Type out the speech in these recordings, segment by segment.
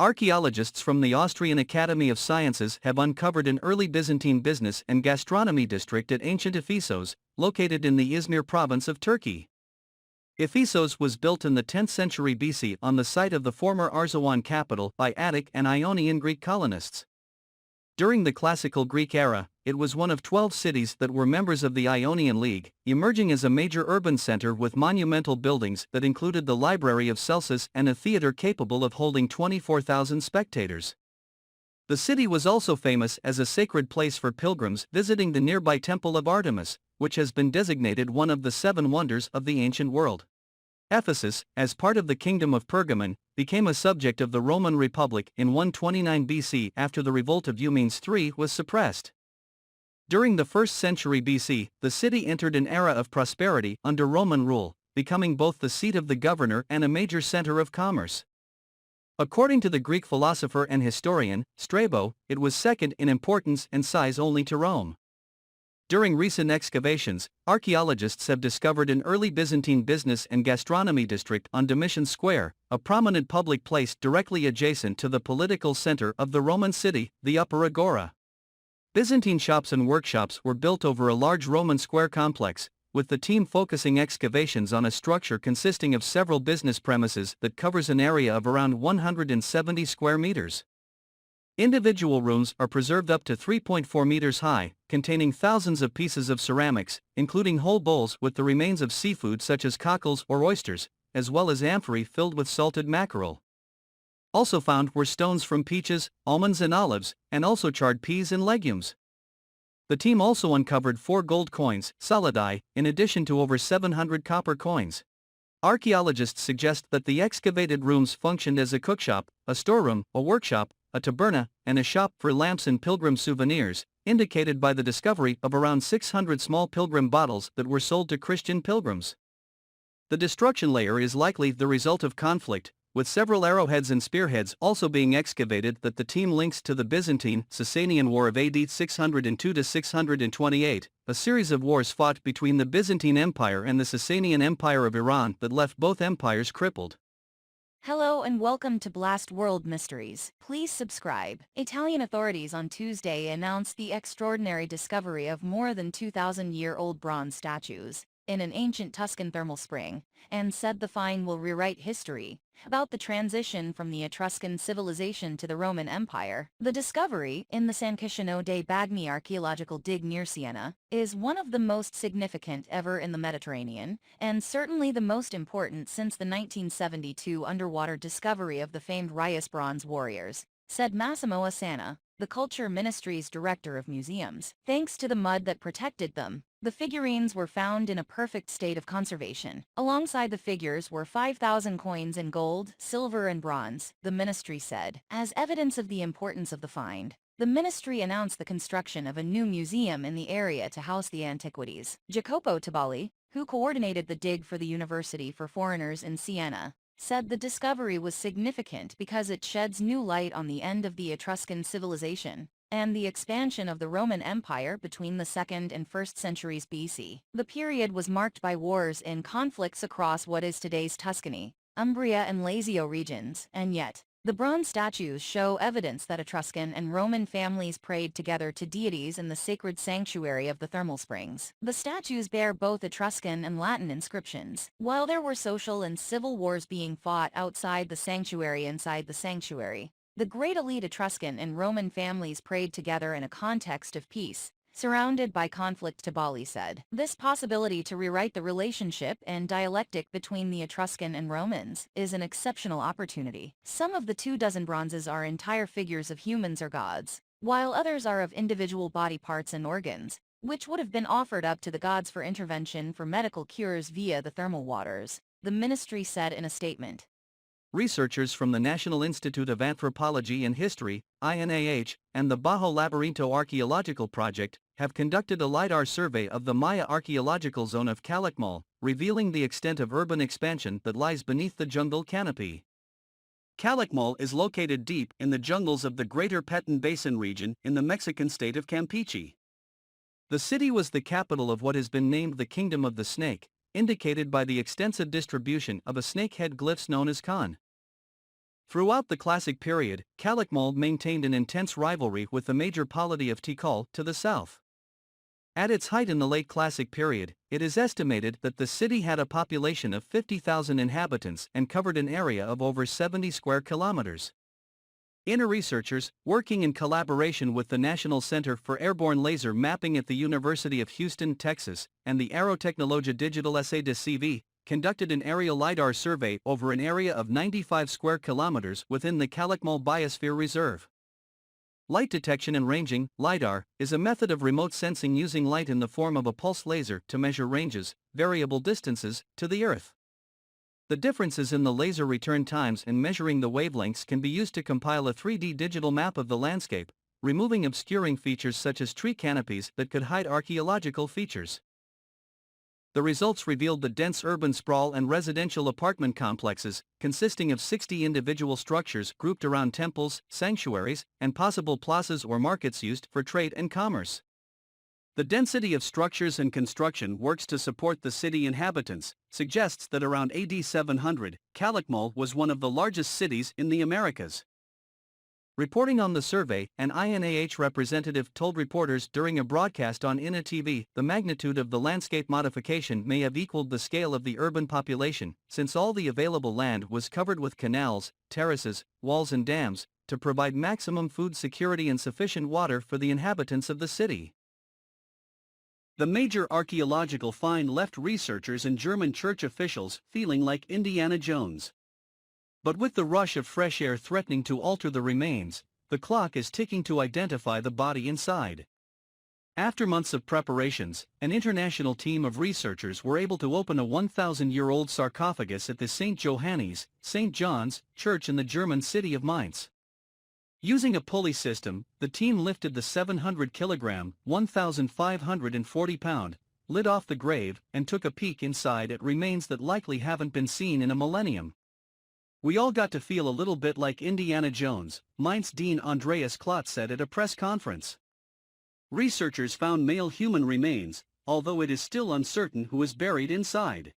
Archaeologists from the Austrian Academy of Sciences have uncovered an early Byzantine business and gastronomy district at ancient Ephesos, located in the Izmir province of Turkey. Ephesos was built in the 10th century BC on the site of the former Arzawan capital by Attic and Ionian Greek colonists. During the Classical Greek era, it was one of 12 cities that were members of the Ionian League, emerging as a major urban center with monumental buildings that included the Library of Celsus and a theater capable of holding 24,000 spectators. The city was also famous as a sacred place for pilgrims visiting the nearby Temple of Artemis, which has been designated one of the 7 wonders of the ancient world. Ephesus, as part of the Kingdom of Pergamon, became a subject of the Roman Republic in 129 BC after the revolt of Eumenes III was suppressed. During the 1st century BC, the city entered an era of prosperity under Roman rule, becoming both the seat of the governor and a major center of commerce. According to the Greek philosopher and historian, Strabo, it was second in importance and size only to Rome. During recent excavations, archaeologists have discovered an early Byzantine business and gastronomy district on Domitian Square, a prominent public place directly adjacent to the political center of the Roman city, the Upper Agora. Byzantine shops and workshops were built over a large Roman square complex, with the team focusing excavations on a structure consisting of several business premises that covers an area of around 170 square meters. Individual rooms are preserved up to 3.4 meters high, containing thousands of pieces of ceramics, including whole bowls with the remains of seafood such as cockles or oysters, as well as amphorae filled with salted mackerel. Also found were stones from peaches, almonds and olives, and also charred peas and legumes. The team also uncovered 4 gold coins, solidi, in addition to over 700 copper coins. Archaeologists suggest that the excavated rooms functioned as a cookshop, a storeroom, a workshop, a taberna, and a shop for lamps and pilgrim souvenirs, indicated by the discovery of around 600 small pilgrim bottles that were sold to Christian pilgrims. The destruction layer is likely the result of conflict, with several arrowheads and spearheads also being excavated that the team links to the Byzantine-Sasanian War of AD 602 to 628, a series of wars fought between the Byzantine Empire and the Sasanian Empire of Iran that left both empires crippled. Hello and welcome to Blast World Mysteries. Please subscribe. Italian authorities on Tuesday announced the extraordinary discovery of more than 2,000-year-old bronze statues in an ancient Tuscan thermal spring, and said the find will rewrite history about the transition from the Etruscan civilization to the Roman Empire. The discovery, in the San Cascino dei Bagni archaeological dig near Siena, is one of the most significant ever in the Mediterranean, and certainly the most important since the 1972 underwater discovery of the famed Rias bronze warriors, said Massimo Asana, the Culture Ministry's director of museums. Thanks to the mud that protected them, the figurines were found in a perfect state of conservation. Alongside the figures were 5,000 coins in gold, silver and bronze, the ministry said. As evidence of the importance of the find, the ministry announced the construction of a new museum in the area to house the antiquities. Jacopo Tabali, who coordinated the dig for the University for Foreigners in Siena, said the discovery was significant because it sheds new light on the end of the Etruscan civilization and the expansion of the Roman Empire between the 2nd and 1st centuries BC. The period was marked by wars and conflicts across what is today's Tuscany, Umbria and Lazio regions, and yet, the bronze statues show evidence that Etruscan and Roman families prayed together to deities in the sacred sanctuary of the thermal springs. The statues bear both Etruscan and Latin inscriptions. While there were social and civil wars being fought outside the sanctuary, inside the sanctuary, the great elite Etruscan and Roman families prayed together in a context of peace, surrounded by conflict, Tabali said. This possibility to rewrite the relationship and dialectic between the Etruscan and Romans is an exceptional opportunity. Some of the 24 bronzes are entire figures of humans or gods, while others are of individual body parts and organs, which would have been offered up to the gods for intervention for medical cures via the thermal waters, the ministry said in a statement. Researchers from the National Institute of Anthropology and History, INAH, and the Bajo Laberinto Archaeological Project have conducted a LiDAR survey of the Maya archaeological zone of Calakmul, revealing the extent of urban expansion that lies beneath the jungle canopy. Calakmul is located deep in the jungles of the Greater Petén Basin region in the Mexican state of Campeche. The city was the capital of what has been named the Kingdom of the Snake, indicated by the extensive distribution of a snakehead glyphs known as Khan. Throughout the Classic period, Calakmul maintained an intense rivalry with the major polity of Tikal to the south. At its height in the late Classic period, it is estimated that the city had a population of 50,000 inhabitants and covered an area of over 70 square kilometers. INA researchers, working in collaboration with the National Center for Airborne Laser Mapping at the University of Houston, Texas, and the Aerotecnologia Digital SA de CV, conducted an aerial LiDAR survey over an area of 95 square kilometers within the Calakmul Biosphere Reserve. Light detection and ranging, LiDAR, is a method of remote sensing using light in the form of a pulse laser to measure ranges, variable distances, to the Earth. The differences in the laser return times and measuring the wavelengths can be used to compile a 3D digital map of the landscape, removing obscuring features such as tree canopies that could hide archaeological features. The results revealed the dense urban sprawl and residential apartment complexes, consisting of 60 individual structures grouped around temples, sanctuaries, and possible plazas or markets used for trade and commerce. The density of structures and construction works to support the city inhabitants, suggests that around AD 700, Calakmul was one of the largest cities in the Americas. Reporting on the survey, an INAH representative told reporters during a broadcast on INA TV the magnitude of the landscape modification may have equaled the scale of the urban population, since all the available land was covered with canals, terraces, walls and dams, to provide maximum food security and sufficient water for the inhabitants of the city. The major archaeological find left researchers and German church officials feeling like Indiana Jones. But with the rush of fresh air threatening to alter the remains, the clock is ticking to identify the body inside. After months of preparations, an international team of researchers were able to open a 1,000-year-old sarcophagus at the St. Johannes, St. John's, church in the German city of Mainz. Using a pulley system, the team lifted the 700-kilogram, 1,540-pound, lid off the grave and took a peek inside at remains that likely haven't been seen in a millennium. "We all got to feel a little bit like Indiana Jones," Mainz Dean Andreas Klotz said at a press conference. Researchers found male human remains, although it is still uncertain who is buried inside.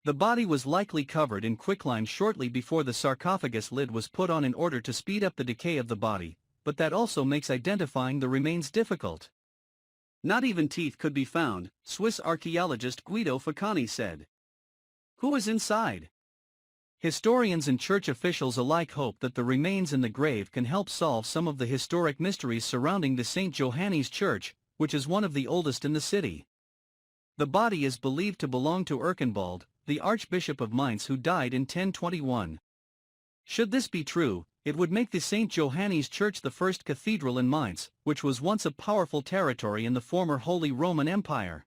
The body was likely covered in quicklime shortly before the sarcophagus lid was put on in order to speed up the decay of the body, but that also makes identifying the remains difficult. "Not even teeth could be found," Swiss archaeologist Guido Faccani said. Who is inside? Historians and church officials alike hope that the remains in the grave can help solve some of the historic mysteries surrounding the St. Johannes Church, which is one of the oldest in the city. The body is believed to belong to Erkenbald, the Archbishop of Mainz, who died in 1021. Should this be true, it would make the St. Johannes Church the first cathedral in Mainz, which was once a powerful territory in the former Holy Roman Empire.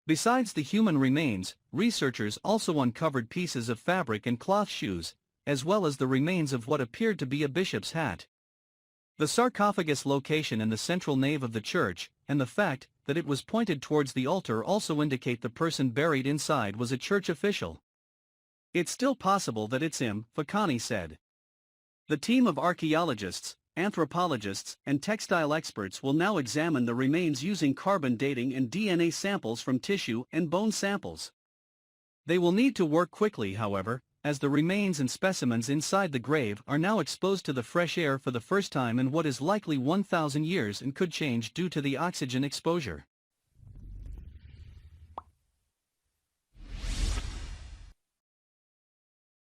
Besides the human remains, researchers also uncovered pieces of fabric and cloth shoes, as well as the remains of what appeared to be a bishop's hat. The sarcophagus location in the central nave of the church, and the fact that it was pointed towards the altar, also indicate the person buried inside was a church official. "It's still possible that it's him," Faccani said. The team of archaeologists, anthropologists, and textile experts will now examine the remains using carbon dating and DNA samples from tissue and bone samples. They will need to work quickly, however, as the remains and specimens inside the grave are now exposed to the fresh air for the first time in what is likely 1,000 years and could change due to the oxygen exposure.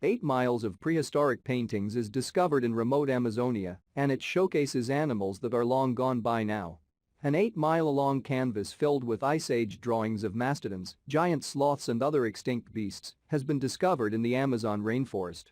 "8 miles of prehistoric paintings is discovered in remote Amazonia, and it showcases animals that are long gone by now. An 8-mile-long canvas filled with Ice Age drawings of mastodons, giant sloths and other extinct beasts has been discovered in the Amazon rainforest.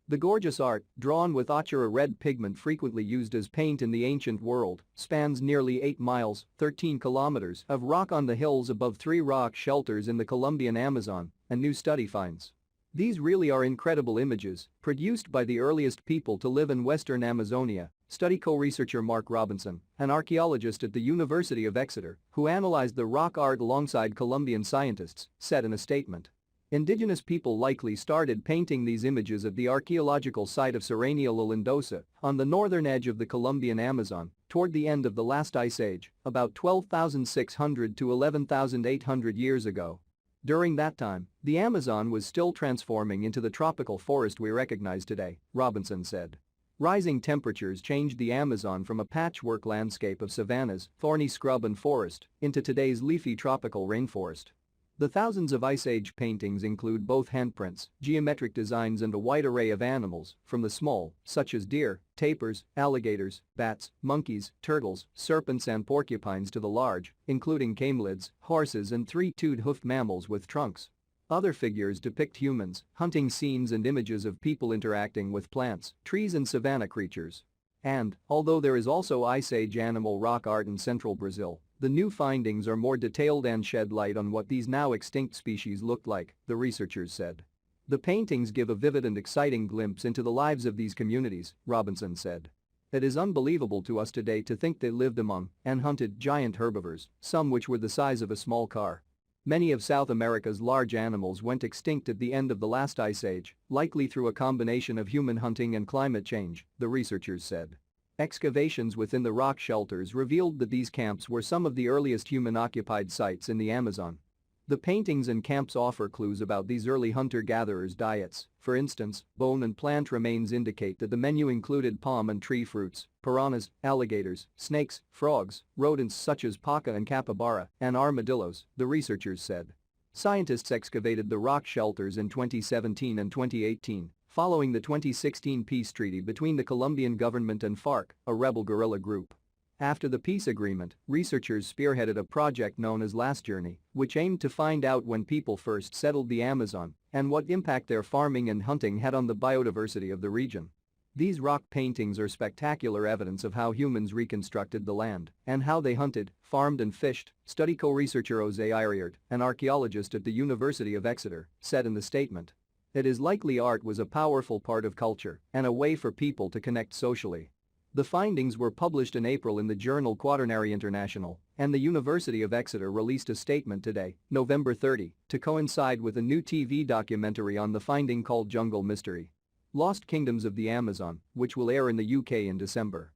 The gorgeous art, drawn with ochre red pigment frequently used as paint in the ancient world, spans nearly 8 miles, 13 kilometers of rock on the hills above 3 rock shelters in the Colombian Amazon, a new study finds. These really are incredible images, produced by the earliest people to live in western Amazonia, study co-researcher Mark Robinson, an archaeologist at the University of Exeter, who analyzed the rock art alongside Colombian scientists, said in a statement. Indigenous people likely started painting these images at the archaeological site of Serranía La Lindosa, on the northern edge of the Colombian Amazon, toward the end of the last ice age, about 12,600 to 11,800 years ago. During that time, the Amazon was still transforming into the tropical forest we recognize today, Robinson said. Rising temperatures changed the Amazon from a patchwork landscape of savannas, thorny scrub and forest into today's leafy tropical rainforest. The thousands of Ice Age paintings include both handprints, geometric designs and a wide array of animals, from the small, such as deer, tapirs, alligators, bats, monkeys, turtles, serpents and porcupines to the large, including camelids, horses and three-toed hoofed mammals with trunks. Other figures depict humans, hunting scenes and images of people interacting with plants, trees and savanna creatures. And, although there is also Ice Age animal rock art in central Brazil, the new findings are more detailed and shed light on what these now extinct species looked like, the researchers said. The paintings give a vivid and exciting glimpse into the lives of these communities, Robinson said. It is unbelievable to us today to think they lived among and hunted giant herbivores, some which were the size of a small car. Many of South America's large animals went extinct at the end of the last ice age, likely through a combination of human hunting and climate change, the researchers said. Excavations within the rock shelters revealed that these camps were some of the earliest human-occupied sites in the Amazon. The paintings and camps offer clues about these early hunter-gatherers' diets. For instance, bone and plant remains indicate that the menu included palm and tree fruits, piranhas, alligators, snakes, frogs, rodents such as paca and capybara, and armadillos, the researchers said. Scientists excavated the rock shelters in 2017 and 2018, following the 2016 peace treaty between the Colombian government and FARC, a rebel guerrilla group. After the peace agreement, researchers spearheaded a project known as Last Journey, which aimed to find out when people first settled the Amazon and what impact their farming and hunting had on the biodiversity of the region. These rock paintings are spectacular evidence of how humans reconstructed the land and how they hunted, farmed and fished, study co-researcher Jose Iriart, an archaeologist at the University of Exeter, said in the statement. It is likely art was a powerful part of culture and a way for people to connect socially. The findings were published in April in the journal Quaternary International, and the University of Exeter released a statement today, November 30, to coincide with a new TV documentary on the finding called Jungle Mystery: Lost Kingdoms of the Amazon, which will air in the UK in December.